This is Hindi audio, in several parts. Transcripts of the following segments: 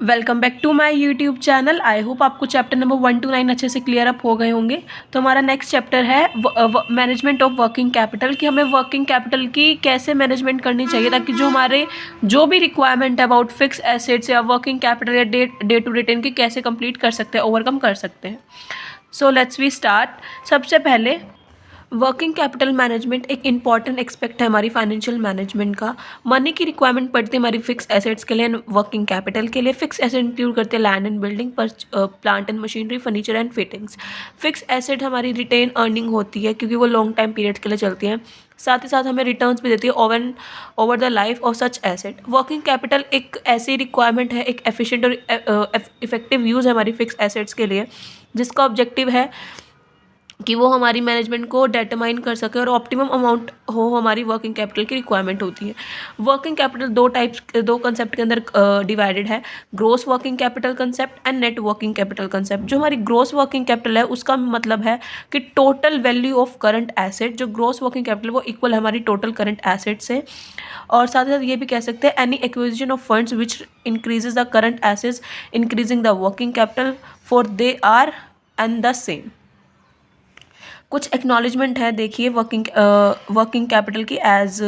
Welcome back to my YouTube channel. I hope आपको चैप्टर नंबर 1 to 9 अच्छे से क्लियर अप हो गए होंगे। तो हमारा नेक्स्ट चैप्टर है मैनेजमेंट ऑफ वर्किंग कैपिटल, कि हमें वर्किंग कैपिटल की कैसे मैनेजमेंट करनी चाहिए ताकि जो भी रिक्वायरमेंट है अबाउट फिक्स एसेट्स या वर्किंग कैपिटल या डे टू डे की कैसे कंप्लीट कर सकते हैं, ओवरकम कर सकते हैं। So let's we start. सबसे पहले वर्किंग कैपिटल मैनेजमेंट एक इंपॉर्टेंट एक्सपेक्ट है हमारी फाइनेंशियल मैनेजमेंट का। मनी की रिक्वायरमेंट पड़ती है हमारी फिक्स एसेट्स के लिए एंड वर्किंग कैपिटल के लिए। फिक्स एसेट इंक्लूड करते हैं land and building, plant and machinery, furniture and fittings. Fix asset हमारी रिटेन अर्निंग होती है क्योंकि वो लॉन्ग टाइम पीरियड के लिए चलती हैं, साथ ही साथ हमें रिटर्न्स भी देती है over the life of such asset. Working capital एक ऐसी रिक्वायरमेंट है, एक एफिशिएंट और इफेक्टिव यूज़ है हमारी फिक्स एसेट्स के लिए, जिसका ऑब्जेक्टिव है कि वो हमारी मैनेजमेंट को डिटरमाइन कर सके और ऑप्टिमम अमाउंट हो हमारी वर्किंग कैपिटल की रिक्वायरमेंट होती है। वर्किंग कैपिटल दो कंसेप्ट के अंदर डिवाइडेड है, gross working capital concept and net working capital concept. जो हमारी ग्रोस वर्किंग कैपिटल है उसका मतलब है कि total value of current asset. जो ग्रोस वर्किंग कैपिटल वो इक्वल है हमारी टोटल करंट एसेट से। और साथ ही साथ ये भी कह सकते हैं any acquisition of funds which increases the current assets increasing the working capital for they are and the same. कुछ एक्नॉलेजमेंट है, देखिए वर्किंग कैपिटल की एज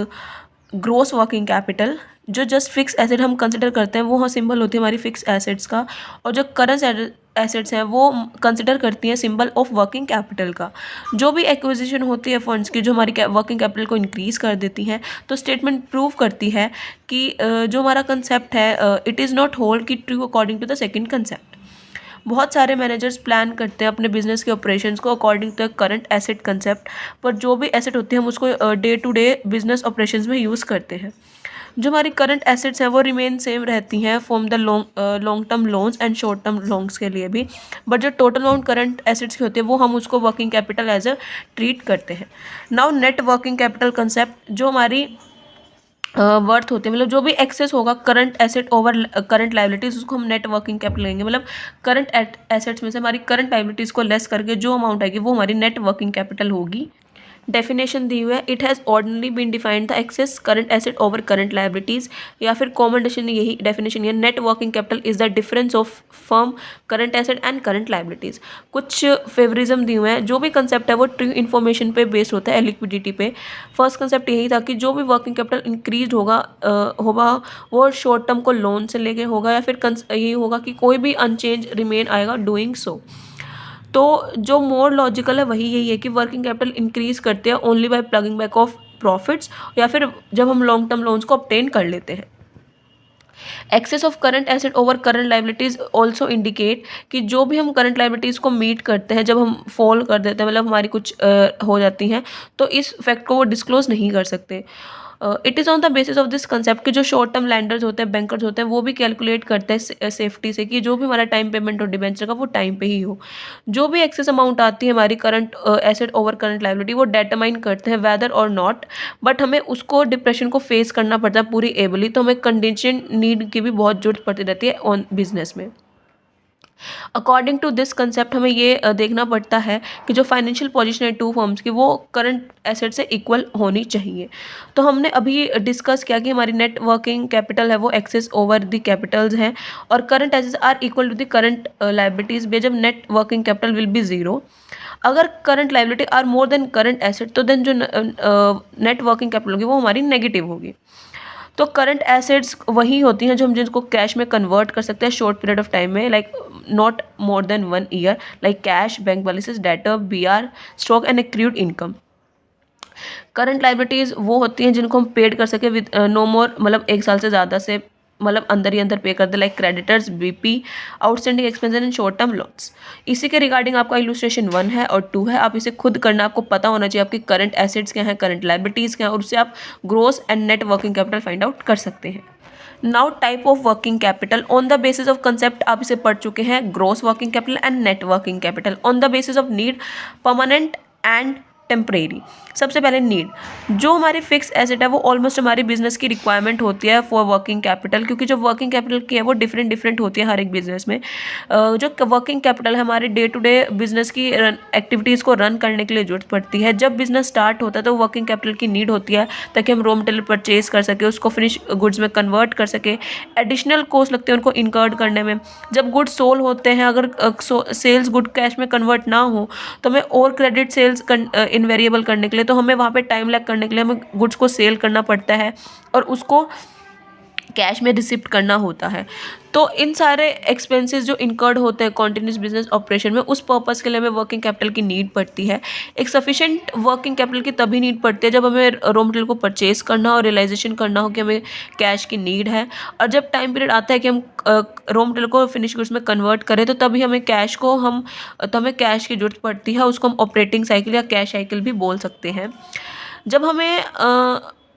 ग्रोस वर्किंग कैपिटल। जो जस्ट फिक्स एसेट हम कंसिडर करते हैं वो सिंबल होती है हमारी फिक्स एसेट्स का, और जो करंट एसेट्स हैं वो कंसिडर करती हैं सिंबल ऑफ वर्किंग कैपिटल का। जो भी एक्विजिशन होती है फंड्स की जो हमारी वर्किंग कैपिटल को इंक्रीज़ कर देती हैं, तो स्टेटमेंट प्रूव करती है कि जो हमारा कंसेप्ट है इट इज़ नॉट होल्ड की true according to the second concept. बहुत सारे मैनेजर्स प्लान करते हैं अपने बिजनेस के ऑपरेशंस को according to current asset concept, पर जो भी एसेट होते हैं हम उसको day to day business operations में यूज़ करते हैं। जो हमारी करंट एसेट्स हैं वो रिमेन सेम रहती हैं from the long term loans and short term loans के लिए भी, बट जो टोटल अमाउंट करंट एसेट्स की होती है वो हम उसको working capital as a treat करते हैं। Now net working capital concept, जो हमारी वर्थ होते हैं, मतलब जो भी एक्सेस होगा current asset over current liabilities उसको हम नेट वर्किंग कैपिटल लेंगे। मतलब करंट एसेट्स में से हमारी करंट लाइबिलिटीज़ को लेस करके जो अमाउंट आएगी वो हमारी नेट वर्किंग कैपिटल होगी। डेफिनेशन दी हुई है, it has ordinarily been defined the excess current asset over current liabilities, या फिर कॉमन यही डेफिनेशन है, net working capital is the difference of firm current asset and current liabilities. कुछ फेवरिज्म दिए हुए हैं, जो भी कंसेप्ट है वो ट्रू इन्फॉर्मेशन पे बेस्ड होता है, लिक्विडिटी पे। फर्स्ट कंसेप्ट यही था कि जो भी वर्किंग कैपिटल इंक्रीज होगा वो शॉर्ट टर्म को लोन से लेके होगा, या फिर यही होगा कि कोई भी अनचेंज रिमेन आएगा डूइंग सो। तो जो मोर लॉजिकल है वही यही है कि वर्किंग कैपिटल इंक्रीज करते हैं only by plugging back of profits, या फिर जब हम लॉन्ग टर्म लोन्स को ऑब्टेन कर लेते हैं। Excess of current asset over current liabilities also indicate कि जो भी हम करंट लाइबिलिटीज़ को मीट करते हैं, जब हम फॉल कर देते हैं, मतलब हमारी कुछ हो जाती हैं, तो इस फैक्ट को वो डिस्क्लोज नहीं कर सकते। It is on the basis of this concept कि जो शॉर्ट टर्म लैंडर्स होते हैं, बैंकर्स होते हैं, वो भी कैलकुलेट करते हैं सेफ्टी से कि जो भी हमारा टाइम पेमेंट और डिबेंचर का वो टाइम पे ही हो। जो भी एक्सेस अमाउंट आती है हमारी current asset over current liability वो डिटरमाइन करते हैं वेदर और नॉट, बट हमें उसको डिप्रेशन को फेस करना पड़ता है पूरी एबली, तो हमें कंटिजेंट नीड की भी बहुत जरूरत पड़ती रहती है ऑन बिजनेस में। अकॉर्डिंग टू दिस कंसेप्ट हमें ये देखना पड़ता है कि जो फाइनेंशियल पोजीशन है टू फर्म्स की वो करंट एसेट से इक्वल होनी चाहिए। तो हमने अभी डिस्कस किया कि हमारी नेट वर्किंग कैपिटल है वो एक्सेस ओवर द कैपिटल्स हैं, और current assets are equal to the current liabilities भी, जब net working capital will be zero. अगर current liability are more than current asset, तो देन जो नेट वर्किंग कैपिटल होगी वो हमारी नेगेटिव होगी। तो करंट एसेट्स वही होती हैं जो हम जिनको कैश में कन्वर्ट कर सकते हैं शॉर्ट पीरियड ऑफ टाइम में, like not more than 1 year, like cash, bank balances, debtor, BR, stock and accrued income. Current liabilities वो होती हैं जिनको हम पेड कर सके विद नो मोर, मतलब 1 साल से ज़्यादा से, मतलब अंदर ही अंदर पे कर दे, like creditors, BP, outstanding expenses and short term loans. इसी के रिगार्डिंग आपका इलस्ट्रेशन 1 है और 2 है, आप इसे खुद करना, आपको पता होना चाहिए आपकी करंट एसेट्स क्या हैं, करंट लाइबिलिटीज़ क्या हैं, और उससे आप gross and net working capital find out कर सकते हैं। Now type of working capital on the basis of concept आप इसे पढ़ चुके हैं, gross working capital and net working capital. On the basis of need, permanent and temporary. सबसे पहले नीड, जो हमारी फिक्स एसेट है वो ऑलमोस्ट हमारी बिजनेस की रिक्वायरमेंट होती है फॉर वर्किंग कैपिटल, क्योंकि जो वर्किंग कैपिटल की है वो डिफरेंट डिफरेंट होती है हर एक बिजनेस में। जो वर्किंग कैपिटल है हमारे डे टू डे बिजनेस की एक्टिविटीज़ को रन करने के लिए जरूरत पड़ती है। जब बिजनेस स्टार्ट होता है तो वर्किंग कैपिटल की नीड होती है ताकि हम रॉ मटेरियल परचेज कर सके, उसको फिनिश गुड्स में कन्वर्ट कर सके। एडिशनल कॉस्ट लगते हैं उनको इनकर्ड करने में। जब गुड्स सोल होते हैं, अगर सेल्स गुड कैश में कन्वर्ट ना हो तो हमें और क्रेडिट सेल्स इनवेरिएबल करने के लिए, तो हमें वहाँ पे टाइम लैग करने के लिए हमें गुड्स को सेल करना पड़ता है और उसको कैश में रिसिप्ट करना होता है। तो इन सारे एक्सपेंसेस जो इनकर्ड होते हैं कॉन्टिन्यूस बिजनेस ऑपरेशन में, उस पर्पस के लिए हमें वर्किंग कैपिटल की नीड पड़ती है। एक सफिशिएंट वर्किंग कैपिटल की तभी नीड पड़ती है जब हमें रॉ मटेरियल को परचेज करना हो और रियलाइजेशन करना हो कि हमें कैश की नीड है, और जब टाइम पीरियड आता है कि हम रॉ मटेरियल को फिनिश गुड्स में कन्वर्ट करें तो तभी हमें कैश की जरूरत पड़ती है। उसको हम ऑपरेटिंग साइकिल या कैश साइकिल भी बोल सकते हैं। जब हमें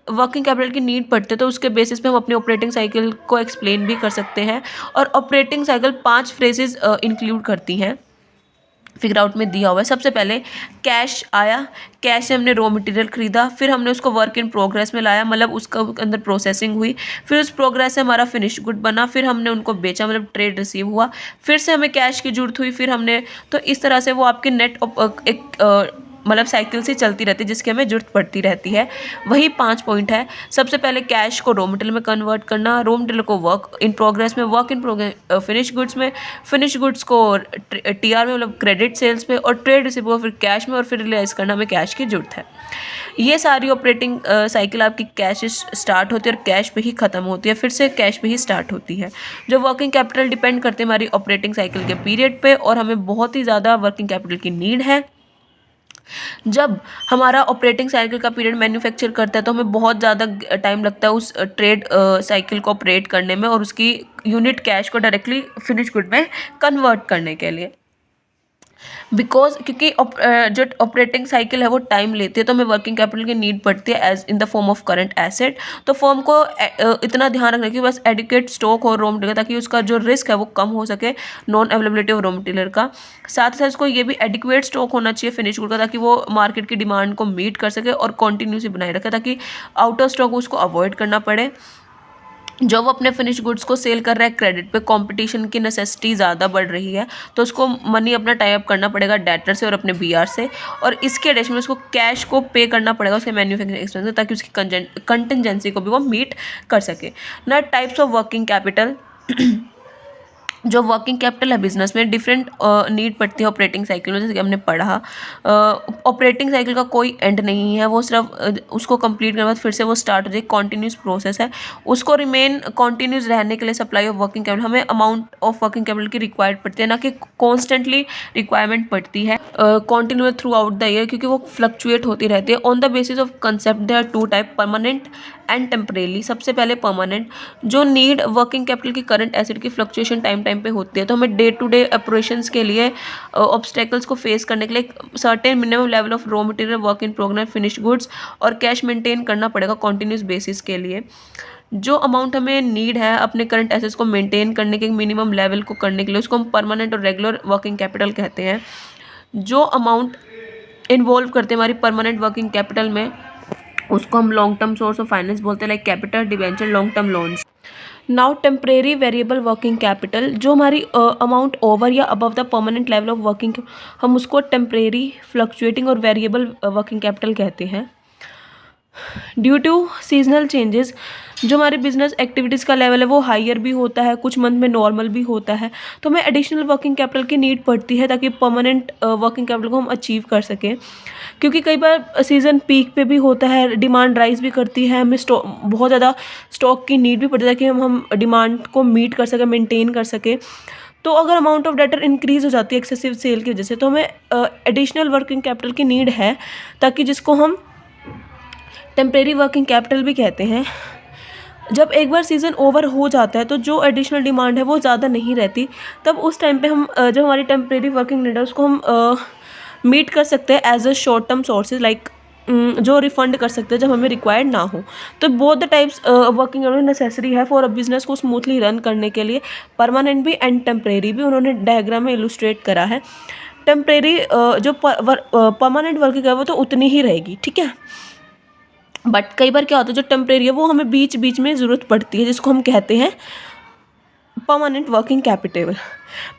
वर्किंग कैपिटल की नीड पड़ती है तो उसके बेसिस पे हम अपने ऑपरेटिंग साइकिल को एक्सप्लेन भी कर सकते हैं। और ऑपरेटिंग साइकिल 5 फ्रेजेस इंक्लूड करती हैं, फिगर आउट में दिया हुआ है। सबसे पहले कैश आया, कैश से हमने रॉ मटेरियल खरीदा, फिर हमने उसको वर्क इन प्रोग्रेस में लाया, मतलब उसका अंदर प्रोसेसिंग हुई, फिर उस प्रोग्रेस से हमारा फिनिश गुड बना, फिर हमने उनको बेचा, मतलब ट्रेड रिसीव हुआ, फिर से हमें कैश की जरूरत हुई, फिर हमने, तो इस तरह से वो आपके नेट एक मतलब साइकिल से चलती रहती है जिसकी हमें जरूरत पड़ती रहती है। वही 5 पॉइंट है। सबसे पहले कैश को रॉ मटेरियल में कन्वर्ट करना, रॉ मटेरियल को वर्क इन प्रोग्रेस में, work in progress finish goods में, फिनिश गुड्स को टीआर में मतलब क्रेडिट सेल्स पे, और ट्रेड रिसीव को फिर कैश में, और फिर रियलाइज करना हमें कैश की जरूरत है। ये सारी ऑपरेटिंग साइकिल आपकी कैश स्टार्ट होती है और कैश पे ही ख़त्म होती है, फिर से कैश पे ही स्टार्ट होती है। जो वर्किंग कैपिटल डिपेंड करते हैं हमारी ऑपरेटिंग साइकिल के पीरियड पे, और हमें बहुत ही ज़्यादा वर्किंग कैपिटल की नीड है। जब हमारा ऑपरेटिंग साइकिल का पीरियड मैन्युफैक्चर करता है तो हमें बहुत ज़्यादा टाइम लगता है उस ट्रेड साइकिल को ऑपरेट करने में और उसकी यूनिट कैश को डायरेक्टली फिनिश गुड में कन्वर्ट करने के लिए। क्योंकि जो ऑपरेटिंग साइकिल है वो टाइम लेती है, तो हमें वर्किंग कैपिटल की नीड पड़ती है as in the form of current asset. तो फर्म को इतना ध्यान रखना कि बस एडिक्वेट स्टॉक हो रॉ मटेरियल, ताकि उसका जो रिस्क है वो कम हो सके non availability of raw material का। साथ ही साथ उसको ये भी एडिक्वेट स्टॉक होना चाहिए फिनिश गुड का, ताकि वो मार्केट की डिमांड को मीट कर सके और कॉन्टिन्यूसली बनाए रखे, ताकि आउट ऑफ स्टॉक उसको अवॉइड करना पड़े। जब वो अपने फिनिश गुड्स को सेल कर रहा है क्रेडिट पे, कंपटीशन की नेसेसिटी ज़्यादा बढ़ रही है, तो उसको मनी अपना टाई अप करना पड़ेगा डेटर से और अपने बीआर से, और इसके एडिशन में उसको कैश को पे करना पड़ेगा उसके मैन्युफैक्चरिंग एक्सपेंस, ताकि उसकी कंटिजेंसी को भी वो मीट कर सके। ना टाइप्स ऑफ वर्किंग कैपिटल, जो वर्किंग कैपिटल है बिजनेस में डिफरेंट नीड पड़ती है ऑपरेटिंग साइकिल में, जैसे कि हमने पढ़ा। ऑपरेटिंग साइकिल का कोई एंड नहीं है, वो सिर्फ उसको कंप्लीट करने के बाद फिर से वो स्टार्ट हो जाए, कॉन्टिन्यूस प्रोसेस है। उसको रिमेन कॉन्टिन्यूस रहने के लिए सप्लाई ऑफ वर्किंग कैपिटल, हमें अमाउंट ऑफ वर्किंग कैपिटल की रिक्वायर्ड पड़ती है, ना कि कॉन्स्टेंटली रिक्वायरमेंट पड़ती है continuous throughout the year, क्योंकि वो फ्लक्चुएट होती रहती है। On the basis of concept there are 2 type, permanent and temporary. सबसे पहले परमानेंट, जो नीड वर्किंग कैपिटल की करंट एसेट की फ्लक्चुएशन टाइम पे होती है, तो हमें डे टू डे ऑपरेशंस के लिए ऑब्स्टेकल्स को फेस करने के लिए certain minimum level of raw material, work in progress, finish goods और कैश मेंटेन करना पड़ेगा कॉन्टिन्यूस बेसिस के लिए। जो अमाउंट हमें नीड है अपने करंट एसेट्स को मेंटेन करने के मिनिमम लेवल को करने के लिए, उसको हम परमानेंट और रेगुलर वर्किंग कैपिटल कहते हैं। जो अमाउंट इन्वॉल्व करते हैं हमारी परमानेंट वर्किंग कैपिटल में, उसको हम long term source of finance बोलते हैं, like capital, debenture, long term loans. Now temporary variable working capital, जो हमारी अमाउंट ओवर या above the permanent level of working, हम उसको टेम्परेरी, फ्लक्चुएटिंग और वेरिएबल वर्किंग कैपिटल कहते हैं। ड्यू टू सीजनल चेंजेस, जो हमारी बिजनेस एक्टिविटीज़ का लेवल है वो हायर भी होता है, कुछ मंथ में नॉर्मल भी होता है, तो हमें एडिशनल वर्किंग कैपिटल की नीड पड़ती है ताकि परमानेंट वर्किंग कैपिटल को हम अचीव कर सकें। क्योंकि कई बार सीज़न पीक पे भी होता है, डिमांड राइज भी करती है, हमें बहुत ज़्यादा स्टॉक की नीड भी पड़ती है कि हम डिमांड को मीट कर सकें, मेंटेन कर सकें। तो अगर अमाउंट ऑफ डेटर इंक्रीज़ हो जाती है एक्सेसिव सेल की वजह से, तो हमें एडिशनल वर्किंग कैपिटल की नीड है, ताकि जिसको हम टेम्परेरी वर्किंग कैपिटल भी कहते हैं। जब एक बार सीज़न ओवर हो जाता है तो जो एडिशनल डिमांड है वो ज़्यादा नहीं रहती, तब उस टाइम पे हम जो हमारी टेम्परेरी वर्किंग नीड है उसको हम मीट कर सकते हैं as a short term sources, like जो रिफंड कर सकते हैं जब हमें रिक्वायर्ड ना हो। तो both the types working necessary है फॉर अ बिजनेस को स्मूथली रन करने के लिए, परमानेंट भी एंड टेम्परेरी भी, उन्होंने डायग्राम में इलुस्ट्रेट करा है। टेम्परेरी जो परमानेंट वर्किंग है वो तो उतनी ही रहेगी, ठीक है। बट कई बार क्या होता है जो टेम्परेरी है वो हमें बीच बीच में ज़रूरत पड़ती है, जिसको हम कहते हैं परमानेंट वर्किंग कैपिटल।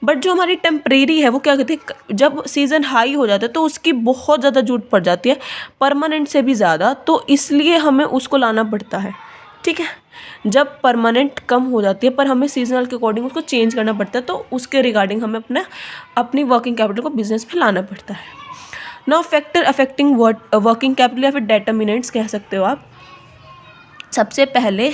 बट जो हमारी टेम्परेरी है वो क्या कहते हैं, जब सीज़न हाई हो जाता है तो उसकी बहुत ज़्यादा ज़रूरत पड़ जाती है, परमानेंट से भी ज़्यादा, तो इसलिए हमें उसको लाना पड़ता है, ठीक है। जब परमानेंट कम हो जाती है पर हमें सीजनल के अकॉर्डिंग उसको चेंज करना पड़ता है, तो उसके रिगार्डिंग हमें अपनी वर्किंग कैपिटल को बिजनेस में लाना पड़ता है। Now factor affecting working capital या फिर डिटर्मिनेंट्स कह सकते हो आप। सबसे पहले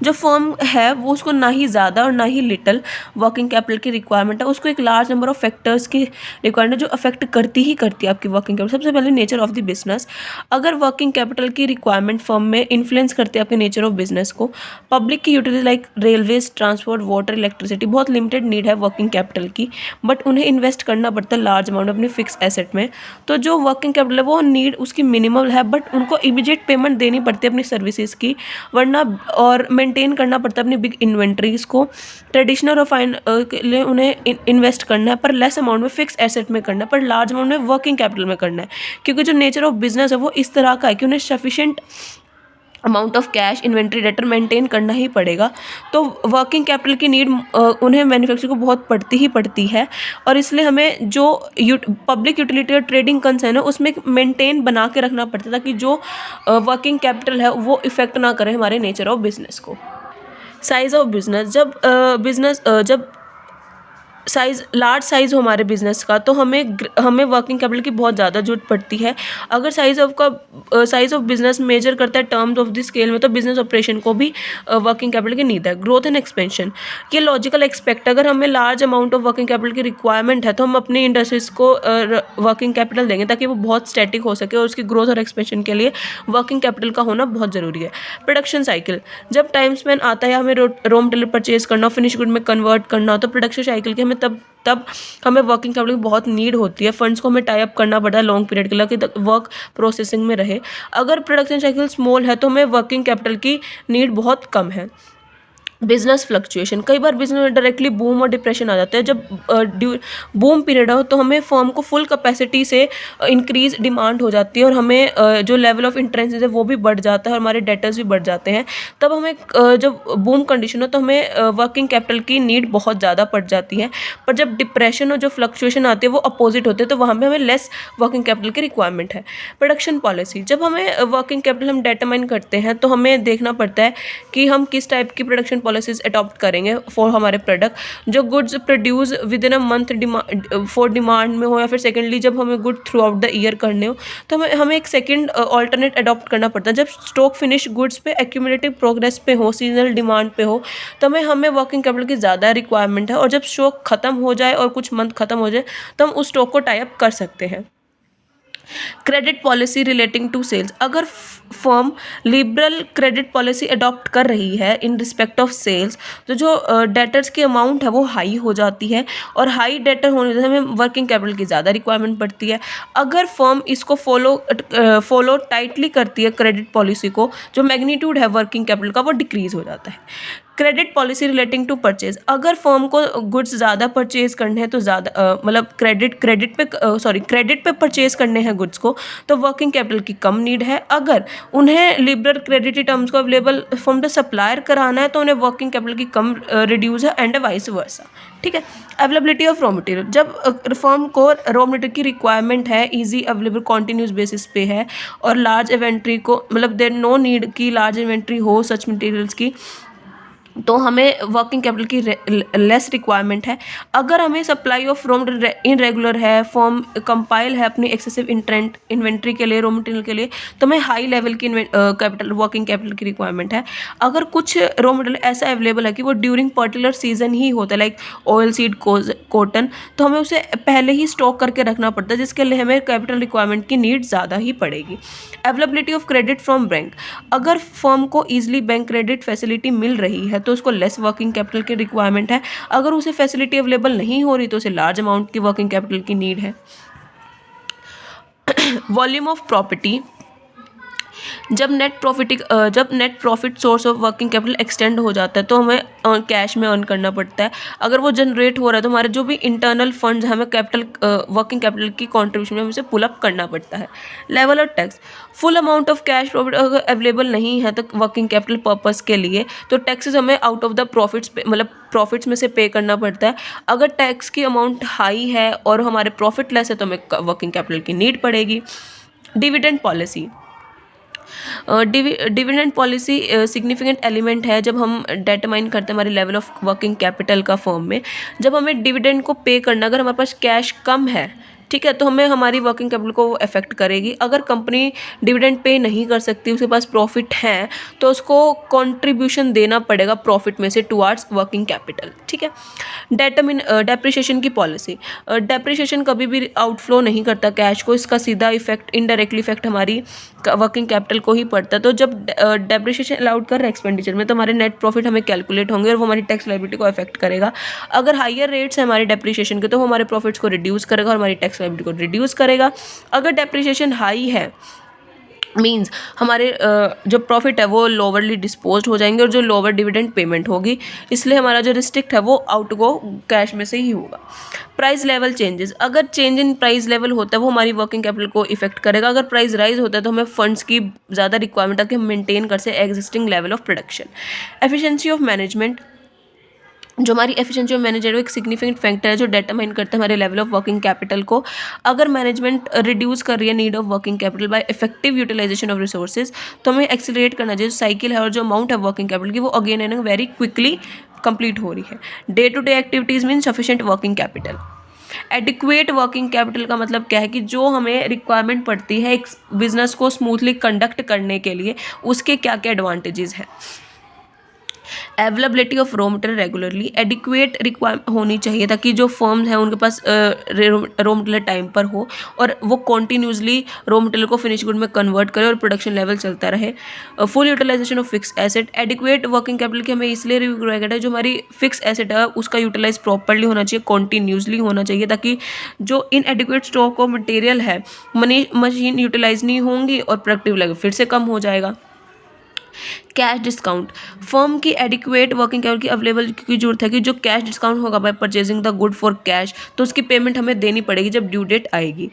जो फर्म है वो उसको ना ही ज़्यादा और ना ही लिटल वर्किंग कैपिटल की रिक्वायरमेंट है, उसको एक लार्ज नंबर ऑफ फैक्टर्स की रिक्वायरमेंट जो अफेक्ट करती ही करती है आपकी वर्किंग कैपिटल। सबसे पहले नेचर ऑफ द बिजनेस, अगर वर्किंग कैपिटल की रिक्वायरमेंट फर्म में इन्फ्लुएंस करती है आपके नेचर ऑफ बिजनेस को। पब्लिक की utility like railways, transport, water, electricity, बहुत लिमिटेड नीड है वर्किंग कैपिटल की, बट उन्हें इन्वेस्ट करना पड़ता है लार्ज अमाउंट अपनी फिक्स एसेट में। तो जो वर्किंग कैपिटल है वो नीड उसकी मिनिमल है, बट उनको इमीडिएट पेमेंट देनी पड़ती है अपनी सर्विसेज की, वरना और मेंटेन करना पड़ता है अपनी बिग इन्वेंट्रीज को। ट्रेडिशनल और फाइन के लिए उन्हें इन्वेस्ट करना है, पर लेस अमाउंट में फिक्स एसेट में करना है, पर लार्ज अमाउंट में वर्किंग कैपिटल में करना है, क्योंकि जो नेचर ऑफ बिजनेस है वो इस तरह का है कि उन्हें sufficient amount of cash, inventory, debtor maintain करना ही पड़ेगा। तो वर्किंग कैपिटल की नीड उन्हें मैन्युफैक्चर को बहुत पड़ती है, और इसलिए हमें जो पब्लिक यूटिलिटी और ट्रेडिंग कंसर्न है उसमें मेंटेन बना के रखना पड़ता है, ताकि जो वर्किंग कैपिटल है वो इफ़ेक्ट ना करे हमारे नेचर ऑफ बिजनेस को। साइज़ ऑफ बिजनेस, जब साइज़ लार्ज साइज़ हो हमारे बिज़नेस का तो हमें वर्किंग कैपिटल की बहुत ज़्यादा ज़रूरत पड़ती है। अगर साइज़ ऑफ बिज़नेस मेजर करता है टर्म्स ऑफ द स्केल में, तो बिज़नेस ऑपरेशन को भी वर्किंग कैपिटल की नीड है। ग्रोथ एंड एक्सपेंशन, ये लॉजिकल एक्सपेक्ट, अगर हमें large amount of working capital की रिक्वायरमेंट है तो हम अपनी इंडस्ट्रीज को वर्किंग कैपिटल देंगे ताकि वो बहुत स्टैटिक हो सके, और उसकी ग्रोथ और एक्सपेंशन के लिए वर्किंग कैपिटल का होना बहुत ज़रूरी है। प्रोडक्शन साइकिल, जब टाइम स्पेन आता है हमें रॉ मटेरियल परचेज करना, फिनिश गुड में कन्वर्ट करना हो, तो प्रोडक्शन साइकिल के हमें तब हमें वर्किंग कैपिटल की बहुत नीड होती है। फंड्स को हमें टाई अप करना पड़ता है लॉन्ग पीरियड के लिए कि वर्क प्रोसेसिंग में रहे। अगर प्रोडक्शन साइकिल स्मॉल है तो हमें वर्किंग कैपिटल की नीड बहुत कम है। बिजनेस फ्लक्चुएशन, कई बार बिजनेस में डायरेक्टली बूम और डिप्रेशन आ जाता है। जब बूम पीरियड हो तो हमें फर्म को फुल कैपेसिटी से इंक्रीज डिमांड हो जाती है, और हमें जो लेवल ऑफ इंटरेंस है वो भी बढ़ जाता है और हमारे डेटर्स भी बढ़ जाते हैं। तब हमें जब बूम कंडीशन हो तो हमें वर्किंग कैपिटल की नीड बहुत ज़्यादा पड़ जाती है। पर जब डिप्रेशन और जो फ्लक्चुएशन आती है वो अपोजिट होते हैं, तो वहाँ पर हमें लेस वर्किंग कैपिटल की रिक्वायरमेंट है। प्रोडक्शन पॉलिसी, जब हमें वर्किंग कैपिटल हम डिटरमाइन करते हैं तो हमें देखना पड़ता है कि हम किस टाइप की प्रोडक्शन पॉलिसीज अडॉप्ट करेंगे फॉर हमारे प्रोडक्ट। जो goods produce with in a month for demand में हो, या फिर सेकेंडली जब हमें good through out the year करने हो, तो हमें एक सेकेंड ऑल्टरनेट अडॉप्ट करना पड़ता है। जब स्टॉक फिनिश गुड्स पे एक्यूमुलेटिव प्रोग्रेस पे हो, सीजनल डिमांड पे हो, तो हमें वर्किंग कैपिटल की ज़्यादा रिक्वायरमेंट है, और जब स्टॉक खत्म हो जाए और कुछ मंथ खत्म हो जाए तो हम उस स्टॉक को टाई अप कर सकते हैं। Credit policy relating to sales, अगर firm liberal credit policy adopt कर रही है इन रिस्पेक्ट ऑफ सेल्स, तो जो डेटर्स की अमाउंट है वो हाई हो जाती है, और हाई डेटर होने से हमें वर्किंग कैपिटल की ज़्यादा रिक्वायरमेंट पड़ती है। अगर फर्म इसको फॉलो टाइटली करती है क्रेडिट पॉलिसी को, जो मैग्नीट्यूड है वर्किंग कैपिटल का वो डिक्रीज हो जाता है। Credit policy relating to purchase, अगर फर्म को गुड्स ज़्यादा परचेज करने हैं तो ज़्यादा मतलब क्रेडिट पे परचेज करने हैं गुड्स को, तो वर्किंग कैपिटल की कम नीड है। अगर उन्हें लिबरल क्रेडिट टर्म्स को अवेलेबल फ्रॉम द सप्लायर कराना है तो उन्हें वर्किंग कैपिटल की कम रिड्यूस है, एंड वाइस वर्सा, ठीक है। अवेलेबिलिटी ऑफ रॉ मटेरियल, जब फर्म को रॉ मटेरियल की रिक्वायरमेंट है, इजी अवेलेबल कॉन्टिन्यूस बेसिस पे है, और लार्ज इन्वेंट्री को मतलब देयर नो नीड की लार्ज इन्वेंट्री हो सच मटेरियल्स की, तो हमें वर्किंग कैपिटल की लेस रिक्वायरमेंट है। अगर हमें supply of raw material irregular है, फर्म कंपाइल है अपनी एक्सेसिव इन्वेंट्री के लिए, रॉ मटेरियल के लिए, तो हमें हाई लेवल की वर्किंग कैपिटल की रिक्वायरमेंट है। अगर कुछ रॉ मटेरियल ऐसा अवेलेबल है कि वो ड्यूरिंग पर्टिकुलर सीजन ही होता है, लाइक ऑयल सीड, कॉटन, तो हमें उसे पहले ही स्टॉक करके रखना पड़ता है, जिसके लिए हमें कैपिटल रिक्वायरमेंट की नीड ज़्यादा ही पड़ेगी। Availability of credit from bank, अगर फर्म को ईजिली बैंक क्रेडिट फैसिलिटी मिल रही है तो उसको लेस वर्किंग कैपिटल की रिक्वायरमेंट है। अगर उसे फैसिलिटी अवेलेबल नहीं हो रही तो उसे लार्ज अमाउंट की वर्किंग कैपिटल की नीड है। वॉल्यूम ऑफ प्रॉपर्टी, जब net profit source of working capital extend हो जाता है तो हमें कैश में अर्न करना पड़ता है। अगर वो जनरेट हो रहा है तो हमारे जो भी इंटरनल फंड्स हमें वर्किंग कैपिटल की कॉन्ट्रीब्यूशन में हमें पुल अप करना पड़ता है। लेवल और tax, full amount of cash profit अगर अवेलेबल नहीं है तो वर्किंग कैपिटल पर्पस के लिए, तो टैक्सेस हमें आउट ऑफ द प्रॉफिट्स मतलब प्रॉफिट्स में से पे करना पड़ता है। अगर टैक्स की अमाउंट हाई है और हमारे प्रॉफिट लेस है तो हमें वर्किंग कैपिटल की नीड पड़ेगी। Dividend policy, dividend policy significant element है जब हम डिटरमाइन करते हैं हमारे लेवल ऑफ वर्किंग कैपिटल का फर्म में। जब हमें डिविडेंड को पे करना, अगर हमारे पास कैश कम है, ठीक है, तो हमें हमारी वर्किंग कैपिटल को अफेक्ट करेगी। अगर कंपनी डिविडेंड पे नहीं कर सकती, उसके पास प्रॉफिट है, तो उसको कंट्रीब्यूशन देना पड़ेगा प्रॉफिट में से टुवार्ड्स वर्किंग कैपिटल, ठीक है। डेप्रिसिएशन की पॉलिसी, डेप्रिसिएशन कभी भी आउटफ्लो नहीं करता कैश को, इसका सीधा इफेक्ट इनडायरेक्टली इफेक्ट हमारी वर्किंग कैपिटल को ही पड़ता है। तो जब डेप्रिसिएशन अलाउड कर रहे हैं एक्सपेंडिचर में तो हमारे नेट प्रॉफिट हमें कैलकुलेट होंगे और वो हमारी टैक्स लायबिलिटी को अफेक्ट करेगा। अगर हायर रेट्स है हमारे डेप्रिसिएशन के तो वो हमारे प्रॉफिट्स को रिड्यूस करेगा और हमारी टैक्स लायबिलिटी को रिड्यूस करेगा। अगर डेप्रिसिएशन हाई है मीन्स हमारे जो प्रॉफिट है वो लोवरली डिस्पोज हो जाएंगे और जो लोअर डिविडेंड पेमेंट होगी, इसलिए हमारा जो रिस्ट्रिक्ट है वो आउट गो कैश में से ही होगा। प्राइस लेवल चेंजेस, अगर चेंज इन प्राइस लेवल होता है वो हमारी वर्किंग कैपिटल को इफेक्ट करेगा। अगर प्राइस राइज होता है तो हमें फंड्स की ज़्यादा रिक्वायरमेंट है कि हम मेंटेन कर सकें existing level of production. Efficiency of management, जो हमारी एफिशिएंसी ऑफ मैनेजमेंट एक सिग्निफिकेंट फैक्टर है जो डिटरमाइन करता है हमारे लेवल ऑफ वर्किंग कैपिटल को। अगर मैनेजमेंट रिड्यूस कर रही है need of working capital by effective utilization of resources, तो हमें एक्सीलरेट करना चाहिए। जो साइकिल है और जो अमाउंट है वर्किंग कैपिटल की वो again and very quickly complete हो रही है। Day to day activities mean sufficient working capital. Adequate working capital का मतलब क्या है कि जो हमें रिक्वायरमेंट पड़ती है एक बिजनेस को स्मूथली कंडक्ट करने के लिए, उसके क्या क्या एडवांटेजेस हैं। Availability of raw material regularly, adequate requirement होनी चाहिए ताकि जो फर्म्स हैं उनके पास रॉ मटेरियल टाइम पर हो और वो कॉन्टीन्यूसली रॉ मटेरियल को फिनिश गुड में कन्वर्ट करे और प्रोडक्शन लेवल चलता रहे। Full utilization of fix asset, adequate working capital की हमें इसलिए रिक्वायर्ड है जो हमारी फिक्स एसेट है उसका यूटिलाइज प्रॉपरली होना चाहिए, कॉन्टीन्यूसली होना चाहिए, ताकि जो इनएडिक्वेट स्टॉक ऑफ मटेरियल है मशीन यूटिलाइज नहीं होंगी और प्रोडक्टिव लेवल फिर से कम हो जाएगा। कैश डिस्काउंट, फर्म की एडिक्वेट वर्किंग कैपिटल की अवेलेबल की जरूरत है कि जो कैश डिस्काउंट होगा bye purchasing the good for cash, तो उसकी पेमेंट हमें देनी पड़ेगी जब ड्यू डेट आएगी।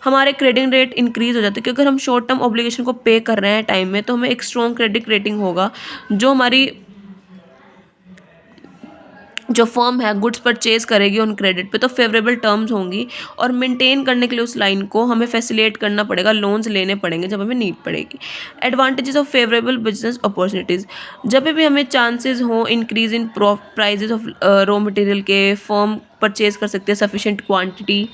हमारे क्रेडिट रेट इंक्रीज हो जाते हैं क्योंकि अगर हम शॉर्ट टर्म ऑब्लिगेशन को पे कर रहे हैं टाइम में तो हमें एक स्ट्रॉन्ग क्रेडिट रेटिंग होगा। जो फर्म है गुड्स परचेज करेगी ऑन क्रेडिट पे तो फेवरेबल टर्म्स होंगी और मेंटेन करने के लिए उस लाइन को हमें फैसिलिटेट करना पड़ेगा, लोन्स लेने पड़ेंगे जब हमें नीड पड़ेगी। Advantages of favourable business opportunities, जब भी हमें चांसेस हो increase in prices of raw material के, फर्म परचेज कर सकते हैं sufficient quantity.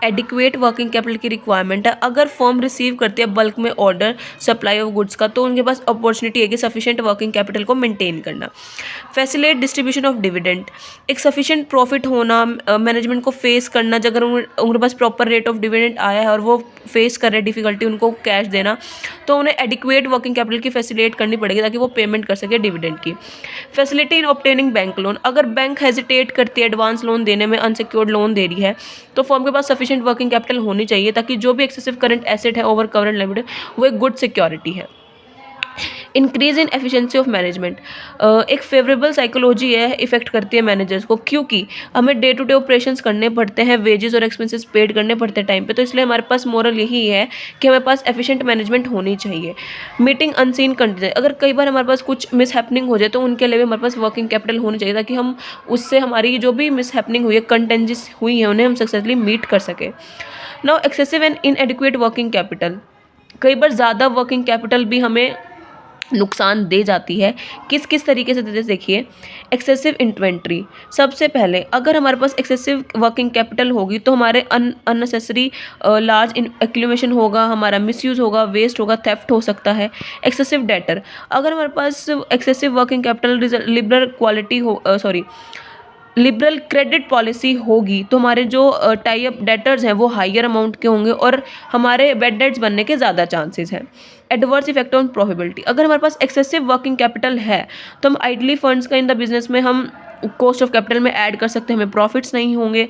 Adequate working capital की रिक्वायरमेंट है, अगर फर्म रिसीव करती है बल्क में ऑर्डर सप्लाई ऑफ गुड्स का तो उनके पास अपॉर्चुनिटी है कि सफिशिएंट वर्किंग कैपिटल को मेंटेन करना। फैसिलिटेट डिस्ट्रीब्यूशन ऑफ डिविडेंड, एक सफिशिएंट प्रॉफिट होना, मैनेजमेंट को फेस करना, अगर उनके पास प्रॉपर रेट ऑफ डिविडेंड आया है और वो फेस कर रहे हैं डिफिकल्टी उनको कैश देना, तो उन्हें एडिक्वेट वर्किंग कैपिटल की फैसिलिटेट करनी पड़ेगी ताकि वो पेमेंट कर सके डिविडेंड की। Facility in obtaining bank loan, अगर बैंक हेजिटेट करती है एडवांस लोन देने में, अनसिक्योर्ड लोन दे रही है, तो फर्म के पास सफिशिएंट वर्किंग कैपिटल होनी चाहिए ताकि जो भी एक्सेसिव करंट एसेट है ओवर करंट लिमिट वो एक गुड सिक्योरिटी है। Increase in efficiency of management, एक फेवरेबल साइकोलॉजी है इफेक्ट करती है मैनेजर्स को, क्योंकि हमें डे टू डे ऑपरेशंस करने पड़ते हैं, वेजेस और एक्सपेंसेस पेड करने पड़ते हैं टाइम पे, तो इसलिए हमारे पास मोरल यही है कि हमारे पास एफिशिएंट मैनेजमेंट होनी चाहिए। मीटिंग अनसीन कंडीशन, अगर कई बार हमारे पास कुछ मिस हैपनिंग हो जाए तो उनके लिए भी हमारे पास वर्किंग कैपिटल होनी चाहिए ताकि हम उससे हमारी जो भी मिस हैपनिंग हुई है, कंटेंजेस हुई है, उन्हें हम सक्सेसफुली मीट कर सकें। Now excessive and इनएडिक्वेट working capital, कई बार ज़्यादा वर्किंग कैपिटल भी हमें नुकसान दे जाती है। किस किस तरीके से देते देखिए। एक्सेसिव इन्वेंट्री, सबसे पहले अगर हमारे पास एक्सेसिव वर्किंग कैपिटल होगी तो हमारे अननेसेसरी लार्ज एक्यूमुलेशन होगा, हमारा मिसयूज़ होगा, वेस्ट होगा, थेफ्ट हो सकता है। एक्सेसिव डेटर, अगर हमारे पास excessive working capital liberal credit policy होगी तो हमारे जो टाई अप डेटर्स हैं वो हायर अमाउंट के होंगे और हमारे बैड डेट्स बनने के ज़्यादा चांसेस हैं। एडवर्स इफेक्ट ऑन प्रॉफिटेबिलिटी, अगर हमारे पास एक्सेसिव वर्किंग कैपिटल है तो हम आइडली फंड्स का इन द बिजनेस में हम कॉस्ट ऑफ कैपिटल में ऐड कर सकते हैं, हमें प्रॉफिट्स नहीं होंगे।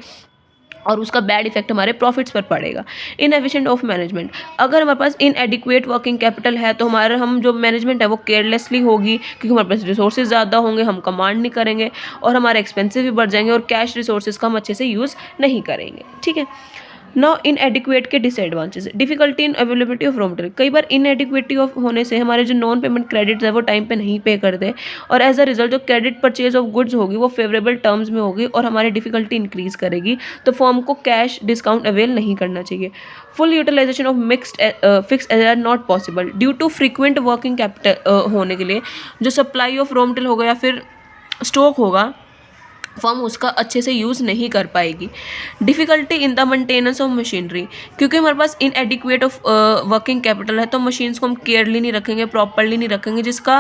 और उसका बैड इफेक्ट हमारे प्रॉफिट्स पर पड़ेगा। इनएफिशिएंट ऑफ मैनेजमेंट, अगर हमारे पास इनएडिक्वेट वर्किंग कैपिटल है तो हमारा हम जो मैनेजमेंट है वो केयरलेसली होगी, क्योंकि हमारे पास रिसोर्सेज ज़्यादा होंगे, हम कमांड नहीं करेंगे और हमारे एक्सपेंसिव भी बढ़ जाएंगे और कैश रिसोर्सेज का हम अच्छे से यूज़ नहीं करेंगे। ठीक है। नाउ इनएडिक्वेट के disadvantage, difficulty in availability of raw material, कई बार इनएडिक्वेटी ऑफ होने से हमारे जो नॉन पेमेंट क्रेडिट्स है वो टाइम पे नहीं पे करते और एज अ रिजल्ट जो क्रेडिट परचेज ऑफ गुड्स होगी वो फेवरेबल टर्म्स में होगी और हमारी डिफिकल्टी इंक्रीज करेगी, तो फर्म को कैश डिस्काउंट अवेल नहीं करना चाहिए। Full utilization of mixed fix as are not possible due to frequent working capital होने के लिए जो सप्लाई ऑफ रॉ मटेरियल होगा या फिर स्टॉक होगा फर्म उसका अच्छे से यूज़ नहीं कर पाएगी। Difficulty in the maintenance of machinery, क्योंकि हमारे पास इनएडिक्वेट ऑफ वर्किंग कैपिटल है तो मशीन्स को हम केयरली नहीं रखेंगे, प्रॉपरली नहीं रखेंगे, जिसका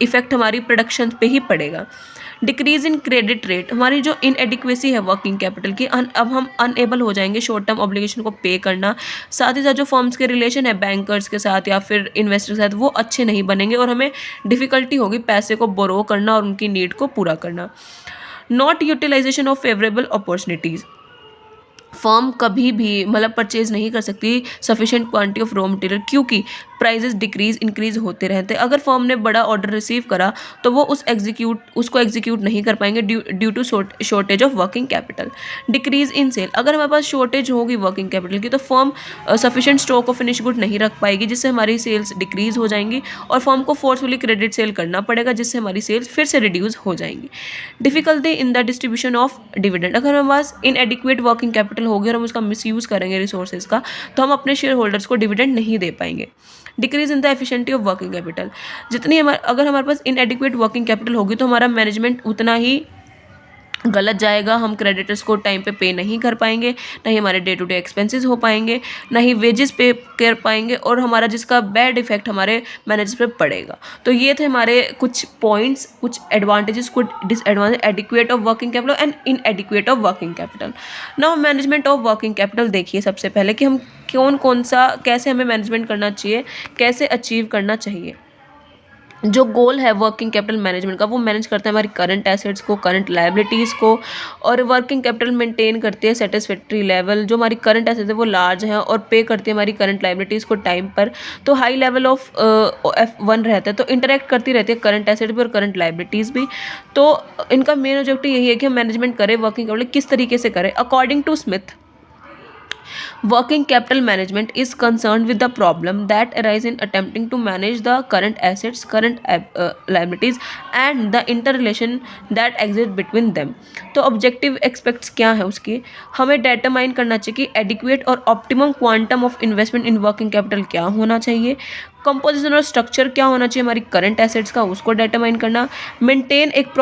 इफ़ेक्ट हमारी प्रोडक्शन पे ही पड़ेगा। डिक्रीज इन क्रेडिट रेट, हमारी जो इनएडिक्वेसी है वर्किंग कैपिटल की, अब हम अनएबल हो जाएंगे शॉर्ट टर्म ऑब्लिगेशन को पे करना। साथ ही साथ जो फर्म्स के रिलेशन है बैंकर्स के साथ या फिर इन्वेस्टर के साथ वो अच्छे नहीं बनेंगे और हमें डिफ़िकल्टी होगी पैसे को बोरो करना और उनकी नीड को पूरा करना। Not utilization of favourable opportunities, firm कभी भी मतलब परचेज नहीं कर सकती sufficient quantity of raw material, क्योंकि प्राइजेस डिक्रीज इंक्रीज होते रहते हैं। अगर फर्म ने बड़ा ऑर्डर रिसीव करा तो वो उसको एग्जीक्यूट नहीं कर पाएंगे due to shortage of working capital. Decrease in sale, अगर हमारे पास शॉर्टेज होगी वर्किंग कैपिटल की तो firm sufficient stock of finish good नहीं रख पाएगी, जिससे हमारी सेल्स डिक्रीज हो जाएंगी और फर्म को फोर्सफुली क्रेडिट सेल करना पड़ेगा, जिससे हमारी सेल्स फिर से रिड्यूस हो जाएंगी। Difficulty in the distribution of dividend, अगर हमारे पास इनएडिक्वेट वर्किंग कैपिटल होगी और हम उसका मिसयूज़ करेंगे रिसोर्सेज का तो हम अपने शेयर होल्डर्स को डिविडेंड नहीं दे पाएंगे। Decrease in the efficiency of working capital, अगर हमारे पास इनएडिक्वेट वर्किंग कैपिटल होगी तो हमारा मैनेजमेंट उतना ही गलत जाएगा, हम क्रेडिटर्स को टाइम पे नहीं कर पाएंगे, नहीं हमारे डे टू डे एक्सपेंसेस हो पाएंगे, नहीं वेजेस पे कर पाएंगे और हमारा जिसका बैड इफेक्ट हमारे मैनेजर पे पड़ेगा। तो ये थे हमारे कुछ पॉइंट्स, कुछ एडवांटेजेस, कुछ disadvantage adequate of working capital and इनएडिक्वेट of working capital. Now management of working capital देखिए सबसे पहले कि हम कौन सा कैसे हमें मैनेजमेंट करना चाहिए, कैसे अचीव करना चाहिए। जो गोल है वर्किंग कैपिटल मैनेजमेंट का वो मैनेज करता है हमारी करंट एसेट्स को, करंट लायबिलिटीज़ को, और वर्किंग कैपिटल मेंटेन करती है सेटिस्फैक्ट्री लेवल, जो हमारी करंट एसेट्स है वो लार्ज है और पे करती है हमारी करंट लायबिलिटीज़ को टाइम पर, तो हाई लेवल ऑफ F1 रहता है, तो इंटरेक्ट करती रहती है करंट एसेट भी और करंट लायबिलिटीज़ भी। तो इनका मेन ऑब्जेक्टिव यही है कि हम मैनेजमेंट करें वर्किंग कैपिटल किस तरीके से करें। According to Smith, working capital management is concerned with the problem that arise in attempting to manage the current assets, current liabilities and the interrelation that exist between them। तो ऑब्जेक्टिव एक्सपेक्ट्स क्या है उसके, हमें डिटरमाइन करना चाहिए कि एडिक्वेट और optimum quantum of investment in working capital क्या होना चाहिए, कंपोजिशन और स्ट्रक्चर क्या होना चाहिए हमारी करंट एसेट्स का, उसको डिटरमाइन करना, मेंटेन एक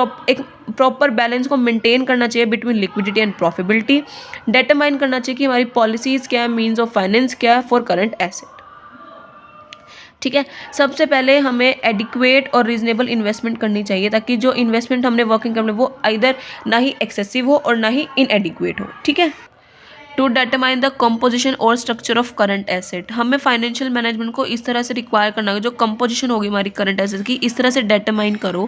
प्रॉपर बैलेंस को मेंटेन करना चाहिए between liquidity and profitability, determine करना चाहिए कि हमारी पॉलिसीज़ क्या है, मीन्स ऑफ फाइनेंस क्या है फॉर करंट एसेट। ठीक है, सबसे पहले हमें एडिक्वेट और रीजनेबल इन्वेस्टमेंट करनी चाहिए ताकि जो इन्वेस्टमेंट हमने वर्किंग कैपिटल वो आइदर ना ही एक्सेसिव हो और ना ही इनएडिक्वेट हो। ठीक है, टू डिटरमाइन द कंपोजिशन और स्ट्रक्चर ऑफ करंट एसेट, हमें फाइनेंशियल मैनेजमेंट को इस तरह से रिक्वायर करना है, जो कंपोजिशन होगी हमारी करंट एसेट की इस तरह से डिटरमाइन करो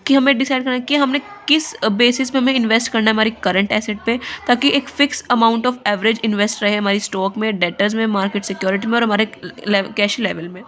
कि हमें डिसाइड करना है कि हमने किस बेसिस पे हमें इन्वेस्ट करना है हमारी करंट एसेट पे, ताकि एक fix amount of average invest रहे हमारी स्टॉक में, डेटर्स में, मार्केट सिक्योरिटी में और हमारे कैश लेवल में।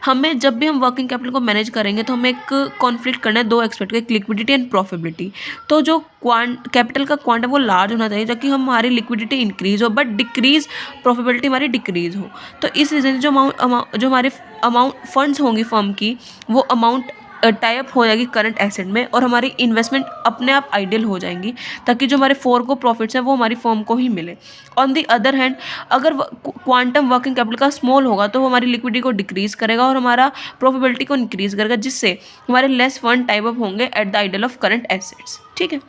हमें जब भी हम वर्किंग कैपिटल को मैनेज करेंगे तो हमें एक कॉन्फ्लिक्ट करना है दो एक्सपेक्ट का, एक लिक्विडिटी एंड प्रॉफिटेबिलिटी। तो जो कैपिटल का क्वांट है वो लार्ज होना चाहिए ताकि हमारी लिक्विडिटी इंक्रीज हो बट डिक्रीज प्रॉफिटेबिलिटी हमारी डिक्रीज हो। तो इस रीज़न से जो हमारे अमाउंट फंड्स होंगी फर्म की वो अमाउंट टाई अप हो जाएगी करंट एसेट में और हमारी इन्वेस्टमेंट अपने आप आइडियल हो जाएंगी ताकि जो हमारे फोरगो प्रॉफिट्स हैं वो हमारी फर्म को ही मिले। ऑन दी अदर हैंड अगर क्वांटम वर्किंग कैपिटल का स्मॉल होगा तो वो हमारी लिक्विडिटी को डिक्रीज करेगा और हमारा प्रॉफिटेबिलिटी को इंक्रीज करेगा, जिससे हमारे लेस फंड टाइप अप होंगे at the ideal of current assets. ठीक है,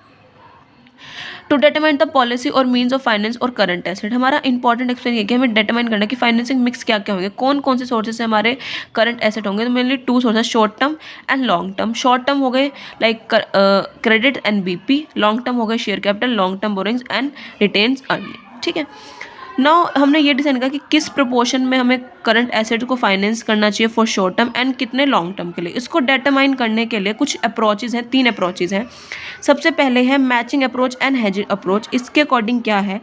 टू डिटरमाइन द पॉलिसी और मीन्स ऑफ फाइनेंस और करंट एसेट, हमारा इंपॉर्टेंट एक्सप्लेन ये कि हमें डिटरमाइन करना है कि फाइनेंसिंग मिक्स क्या क्या होंगे, कौन कौन से सोर्सेज से हमारे करंट एसेट होंगे। तो mainly two sources, short term and long term. Short term हो गए like credit and BP, long term हो गए share capital, long term borrowings and retains earning. ठीक है, नाउ हमने ये डिसाइड किया कि किस प्रोपोर्शन में हमें करंट एसेट को फाइनेंस करना चाहिए फॉर शॉर्ट टर्म एंड कितने लॉन्ग टर्म के लिए। इसको डिटरमाइन करने के लिए कुछ अप्रोचेज हैं, 3 अप्रोचेज हैं। सबसे पहले है matching approach and hedging approach. इसके अकॉर्डिंग क्या है,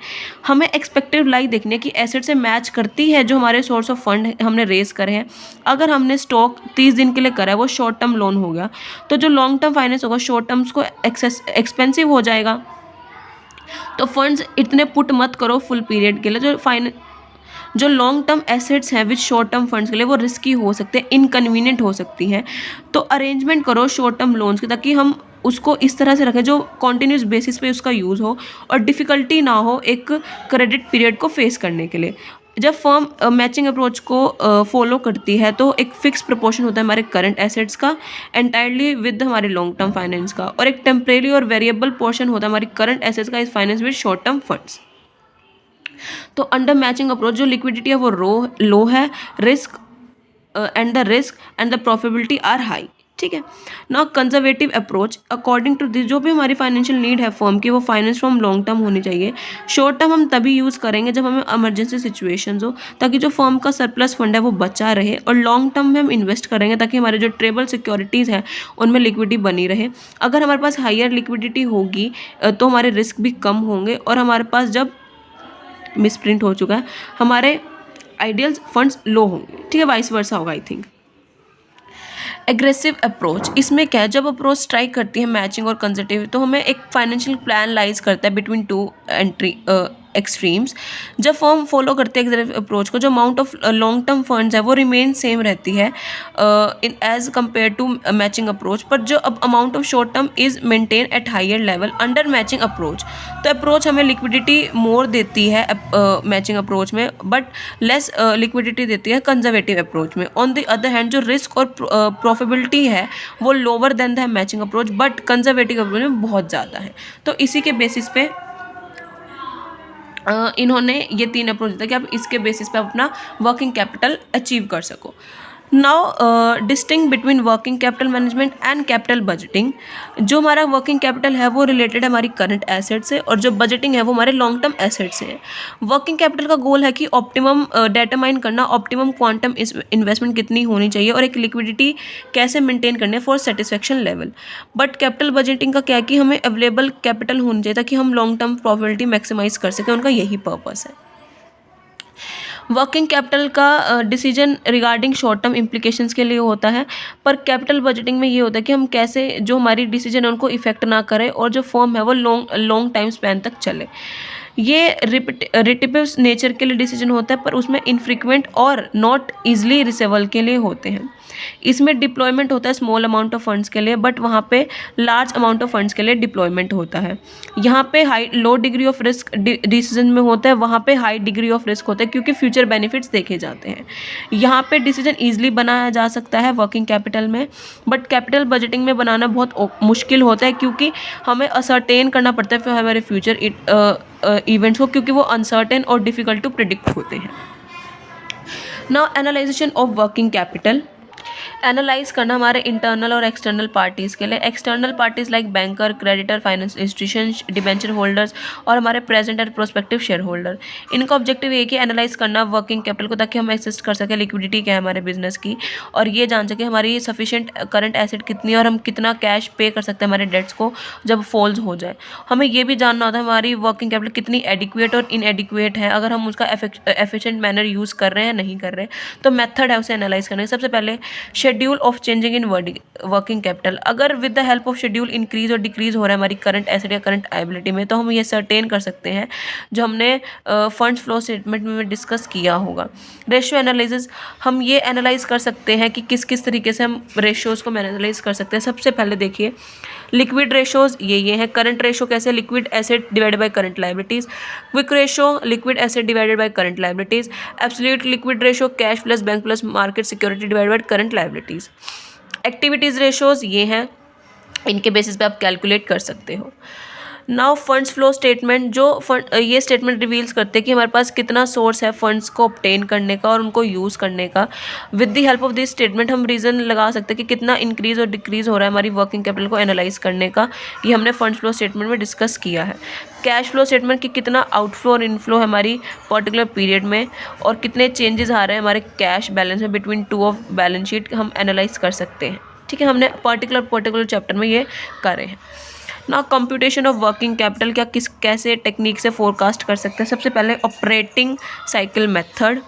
हमें एक्सपेक्टेड लाइक देखनी है कि एसेट से मैच करती है जो हमारे सोर्स ऑफ फंड हमने रेज करे हैं। अगर हमने स्टॉक 30 दिन के लिए करा है, वो शॉर्ट टर्म लोन हो गया, तो जो लॉन्ग टर्म फाइनेंस होगा शॉर्ट टर्म्स को एक्सपेंसिव हो जाएगा। तो फंड्स इतने पुट मत करो फुल पीरियड के लिए। जो लॉन्ग टर्म एसेट्स हैं विच शॉर्ट टर्म फंड्स के लिए वो रिस्की हो सकते हैं, इनकन्वीनियंट हो सकती हैं। तो अरेंजमेंट करो शॉर्ट टर्म लोन्स की, ताकि हम उसको इस तरह से रखें जो कॉन्टिन्यूस बेसिस पे उसका यूज़ हो और डिफ़िकल्टी ना हो एक क्रेडिट पीरियड को फेस करने के लिए। जब फर्म मैचिंग अप्रोच को फॉलो करती है तो एक फिक्स प्रोपोर्शन होता है हमारे करंट एसेट्स का एंटायरली विद हमारे लॉन्ग टर्म फाइनेंस का, और एक टेम्परेरी और वेरिएबल पोर्शन होता है हमारी करंट एसेट्स का इस finance with short term funds. तो अंडर मैचिंग अप्रोच जो लिक्विडिटी है वो लो है, risk and the profitability are high. ठीक है। Now conservative approach according to this, जो भी हमारी फाइनेंशियल नीड है फर्म की वो फाइनेंस फ्रॉम लॉन्ग टर्म होनी चाहिए। शॉर्ट टर्म हम तभी यूज़ करेंगे जब हमें इमरजेंसी सिचुएशंस हो, ताकि जो फर्म का सरप्लस फंड है वो बचा रहे, और लॉन्ग टर्म में हम इन्वेस्ट करेंगे ताकि हमारे जो ट्रेबल सिक्योरिटीज़ हैं उनमें लिक्विडिटी बनी रहे। अगर हमारे पास हायर लिक्विडिटी होगी तो हमारे रिस्क भी कम होंगे, और हमारे पास जब मिसप्रिंट हो चुका है हमारे आइडियल फंड्स लो होंगे। ठीक है, वाइस वर्सा होगा आई थिंक। एग्रेसिव अप्रोच, इसमें क्या है, जब अप्रोच स्ट्राइक करती है मैचिंग और कंजर्वेटिव तो हमें एक फाइनेंशियल प्लान लाइज करता है बिटवीन टू एक्सट्रीम्स। जब फर्म फॉलो करते हैं एग्रेसिव अप्रोच को, जो amount of long term funds है वो रिमेन सेम रहती है in as compare to matching approach, पर जो अब amount of short term is maintain at higher level under matching approach. तो अप्रोच हमें लिक्विडिटी मोर देती है मैचिंग अप्रोच में, बट लेस लिक्विडिटी देती है कंजर्वेटिव अप्रोच में। ऑन द अदर हैंड जो रिस्क और प्रॉफिटेबिलिटी है वो lower than the matching approach, but conservative approach में बहुत ज़्यादा है। तो इसी के बेसिस पे इन्होंने ये 3 अप्रोच दिया कि आप इसके बेसिस पे अपना वर्किंग कैपिटल अचीव कर सको। Now distinguish between working capital management and capital budgeting. जो हमारा वर्किंग कैपिटल है वो रिलेटेड है हमारी करंट एसेट से, और जो बजटिंग है वो हमारे लॉन्ग टर्म एसेट से है। वर्किंग कैपिटल का गोल है कि ऑप्टिमम डिटरमाइन करना, ऑप्टिमम क्वांटम इन्वेस्टमेंट कितनी होनी चाहिए और एक लिक्विडिटी कैसे मेंटेन करने for satisfaction level. But capital budgeting का क्या है कि हमें अवेलेबल कैपिटल होनी चाहिए ताकि हम लॉन्ग टर्म प्रॉफिटेबिलिटी मैक्सिमाइज कर सकें, उनका यही पर्पस है। वर्किंग कैपिटल का decision regarding short term implications के लिए होता है, पर कैपिटल बजटिंग में ये होता है कि हम कैसे जो हमारी डिसीजन है उनको इफेक्ट ना करें और जो फर्म है वो लॉन्ग टाइम स्पैन तक चले। ये रिपीटेटिव नेचर के लिए डिसीजन होता है, पर उसमें इनफ्रीक्वेंट और नॉट ईजिली रिसेबल के लिए होते हैं। इसमें डिप्लॉयमेंट होता है स्मॉल अमाउंट ऑफ फंड्स के लिए, बट वहाँ पे लार्ज अमाउंट ऑफ फंड्स के लिए डिप्लॉयमेंट होता है। यहाँ पे लो डिग्री ऑफ रिस्क डिसीजन में होता है, वहाँ पे हाई डिग्री ऑफ रिस्क होता है क्योंकि फ्यूचर बेनिफिट्स देखे जाते हैं। यहाँ पे डिसीजन ईजिली बनाया जा सकता है वर्किंग कैपिटल में, बट कैपिटल बजटिंग में बनाना बहुत मुश्किल होता है क्योंकि हमें असर्टेन करना पड़ता है फिर हमारे फ्यूचर इवेंट्स को, क्योंकि वो अनसर्टेन और डिफ़िकल्ट टू प्रिडिक्ट होते हैं। Now analysation of working capital. Analyse करना हमारे इंटरनल और एक्सटर्नल पार्टीज़ के लिए। External parties like banker, creditor, finance institution, debenture holders और हमारे present and prospective share holder. इनका ऑब्जेक्टिव ये कि एनालाइज करना वर्किंग कैपिटल को, ताकि हम एक्सेस कर सकें लिक्विडिटी क्या है हमारे बिजनेस की, और ये जान सकें हमारी सफिशिएंट करंट एसेट कितनी है और हम कितना कैश पे कर सकते हैं हमारे डेट्स को जब फॉल्स हो जाए। हमें ये भी जानना होता है हमारी वर्किंग कैपिटल कितनी एडिक्वेट और इनएडिक्वेट है, अगर हम उसका एफिशिएंट मैनर यूज़ कर रहे हैं नहीं कर रहे हैं। तो मेथड है उसे एनालाइज करने। सबसे पहले schedule of changing in working capital. अगर with the help of schedule increase और डिक्रीज हो रहा है हमारी करंट एसेट या करंट लायबिलिटी में, तो हम ये सर्टेन कर सकते हैं जो हमने फंड्स फ्लो स्टेटमेंट में डिस्कस किया होगा। रेशियो एनालिसिस, हम ये एनालाइज कर सकते हैं कि किस किस तरीके से हम रेशियोज़ को एनालाइज कर सकते हैं। सबसे पहले देखिए लिक्विड रेशियोज़ ये हैं। करंट रेशियो कैसे, liquid asset divided by current liabilities. Quick ratio, liquid asset divided by current liabilities. Absolute liquid ratio, cash plus bank plus market security divided by current liabilities. Activities ratios ये हैं, इनके बेसिस पे आप कैलकुलेट कर सकते हो। नाउ फंड्स फ्लो स्टेटमेंट, जो ये स्टेटमेंट रिवील्स करते हैं कि हमारे पास कितना सोर्स है फंड्स को ऑब्टेन करने का और उनको यूज़ करने का। With the help of this statement हम रीज़न लगा सकते हैं कि कितना इंक्रीज़ और डिक्रीज़ हो रहा है हमारी वर्किंग कैपिटल को एनालाइज करने का। ये हमने फंड्स फ्लो स्टेटमेंट में डिस्कस किया है। कैश फ्लो स्टेटमेंट की कितना आउटफ्लो और इनफ्लो है हमारी पर्टिकुलर पीरियड में, और कितने चेंजेस आ रहे हैं हमारे कैश बैलेंस में between two of balance sheet, हम एनालाइज कर सकते हैं। ठीक है, हमने पर्टिकुलर चैप्टर में ये करे हैं ना। कंप्यूटेशन ऑफ वर्किंग कैपिटल क्या कैसे टेक्निक से फोरकास्ट कर सकते हैं। सबसे पहले operating cycle method.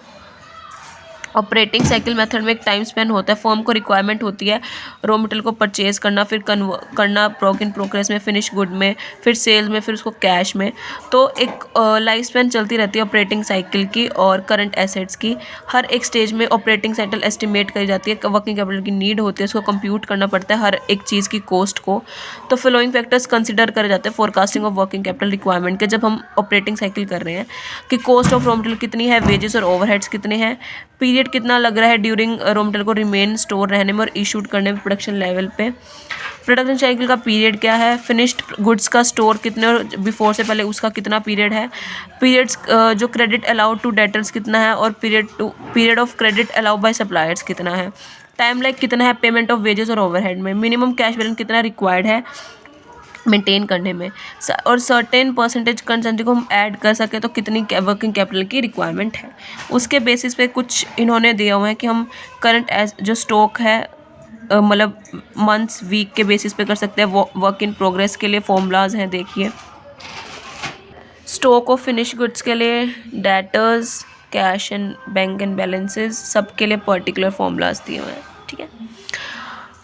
Operating cycle method में एक टाइम स्पेन होता है। फर्म को रिक्वायरमेंट होती है रॉ मटेरियल को परचेज करना, फिर करना वर्क इन प्रोग्रेस में, फिनिश गुड में, फिर सेल्स में, फिर उसको कैश में। तो एक लाइफ स्पेन चलती रहती है ऑपरेटिंग साइकिल की और करंट एसेट्स की। हर एक स्टेज में ऑपरेटिंग साइकिल एस्टिमेट करी जाती है। वर्किंग कैपिटल की नीड होती है, उसको कंप्यूट करना पड़ता है हर एक चीज़ की कॉस्ट को। तो फॉलोइंग फैक्टर्स कंसिडर करे जाते हैं forecasting of working capital requirement के, जब हम ऑपरेटिंग साइकिल कर रहे हैं, कि कॉस्ट ऑफ रॉ मटेरियल कितनी है, वेजेस और ओवरहेड्स कितने हैं, पीरियड कितना लग रहा है ड्यूरिंग रॉ मटेरियल को रिमेन स्टोर रहने में और इशूड करने में प्रोडक्शन लेवल पे, प्रोडक्शन साइकिल का पीरियड क्या है, फिनिश्ड गुड्स का स्टोर कितने और बिफोर से पहले उसका कितना पीरियड है, पीरियड्स जो क्रेडिट अलाउड टू डेटर्स कितना है और period of credit allowed by suppliers कितना है, टाइम लाइक कितना है पेमेंट ऑफ वेजेस और ओवरहेड में, मिनिमम कैश बैलेंस कितना रिक्वायर्ड है मेंटेन करने में, और सर्टेन परसेंटेज कंसेंट्री को हम ऐड कर सके तो कितनी वर्किंग कैपिटल की रिक्वायरमेंट है। उसके बेसिस पे कुछ इन्होंने दिया हुआ है कि हम करंट जो स्टॉक है मतलब मंथ्स वीक के बेसिस पे कर सकते हैं। वर्क इन प्रोग्रेस के लिए फॉर्मूलाज हैं, देखिए। स्टॉक ऑफ फिनिश गुड्स के लिए debtors, cash and bank and balances, सब के लिए पर्टिकुलर फॉर्मूलाज दिए हुए हैं। ठीक है,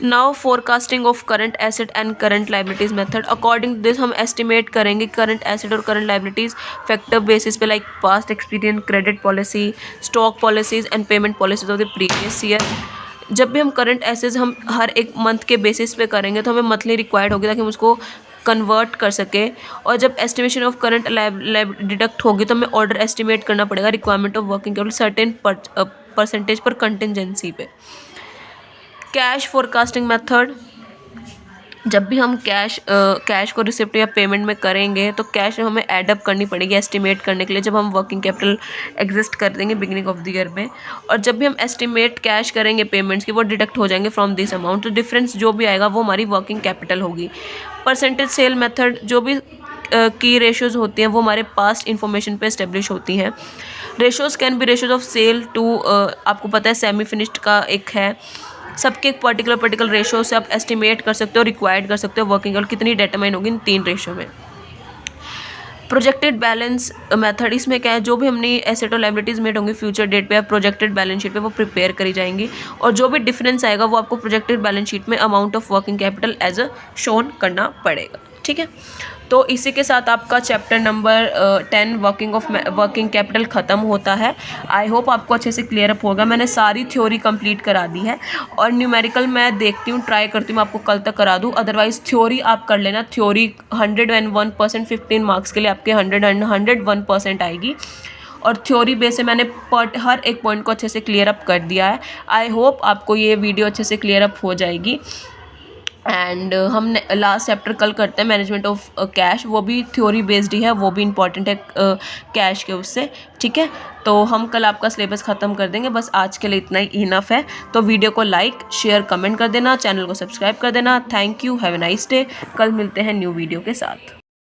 now forecasting of current asset and current liabilities method. According to this हम एस्टिमेट करेंगे करंट एसेट और करंट लाइबिलिटीज फैक्टर बेसिस पे, like past experience, credit policy, stock policies and payment policies of the previous year. जब भी हम करंट एसेट्स हम हर एक मंथ के बेसिस पे करेंगे तो हमें मंथली रिक्वायर्ड होगी ताकि हम उसको कन्वर्ट कर सके, और जब एस्टिमेशन ऑफ करंट डिडक्ट होगी तो हमें ऑर्डर एस्टिमेट करना पड़ेगा requirement of working capital certain percentage पर कंटिजेंसी पे। कैश फोरकास्टिंग मेथड, जब भी हम कैश को रिसिप्ट या पेमेंट में करेंगे तो कैश हमें एडअप करनी पड़ेगी एस्टिमेट करने के लिए, जब हम वर्किंग कैपिटल एग्जिस्ट कर देंगे बिगिनिंग ऑफ द ईयर में, और जब भी हम एस्टिमेट कैश करेंगे पेमेंट्स की वो डिडक्ट हो जाएंगे फ्रॉम दिस अमाउंट, तो डिफरेंस जो भी आएगा वो हमारी वर्किंग कैपिटल होगी। परसेंटेज सेल मेथड, जो भी की रेशियोज़ होती हैं वो हमारे पास्ट इन्फॉर्मेशन पे इस्टेब्लिश होती हैं। Ratios can be ratios of sale to, आपको पता है सेमी फिनिश्ड का एक है, सबके एक पर्टिकुलर रेशो से आप एस्टिमेट कर सकते हो, रिक्वायर्ड कर सकते हो वर्किंग कैपिटल कितनी डिटरमाइन होगी इन 3 रेशो में। प्रोजेक्टेड बैलेंस मेथड, इसमें क्या है, जो भी हमने एसेट और लायबिलिटीज़ मेड होंगी फ्यूचर डेट पे या प्रोजेक्टेड बैलेंस शीट पे वो प्रिपेयर करी जाएंगी, और जो भी डिफरेंस आएगा वो आपको प्रोजेक्टेड बैलेंस शीट में amount of working capital as a shown करना पड़ेगा। ठीक है, तो इसी के साथ आपका चैप्टर नंबर 10 वर्किंग कैपिटल ख़त्म होता है। आई होप आपको अच्छे से क्लियर अप होगा। मैंने सारी थ्योरी कंप्लीट करा दी है और न्यूमेरिकल मैं देखती हूँ, ट्राई करती हूँ मैं आपको कल तक करा दूँ, अदरवाइज़ थ्योरी आप कर लेना। थ्योरी 101% 15 मार्क्स के लिए आपके 101% आएगी, और थ्योरी बेस से मैंने हर एक पॉइंट को अच्छे से क्लियर अप कर दिया है। आई होप आपको ये वीडियो अच्छे से क्लियर अप हो जाएगी। एंड हम लास्ट चैप्टर कल करते हैं मैनेजमेंट ऑफ कैश, वो भी थ्योरी बेस्ड ही है, वो भी इंपॉर्टेंट है कैश के उससे। ठीक है, तो हम कल आपका सिलेबस ख़त्म कर देंगे। बस आज के लिए इतना ही इनफ है। तो वीडियो को लाइक शेयर कमेंट कर देना, चैनल को सब्सक्राइब कर देना। Thank you, have a nice day. कल मिलते हैं न्यू वीडियो के साथ।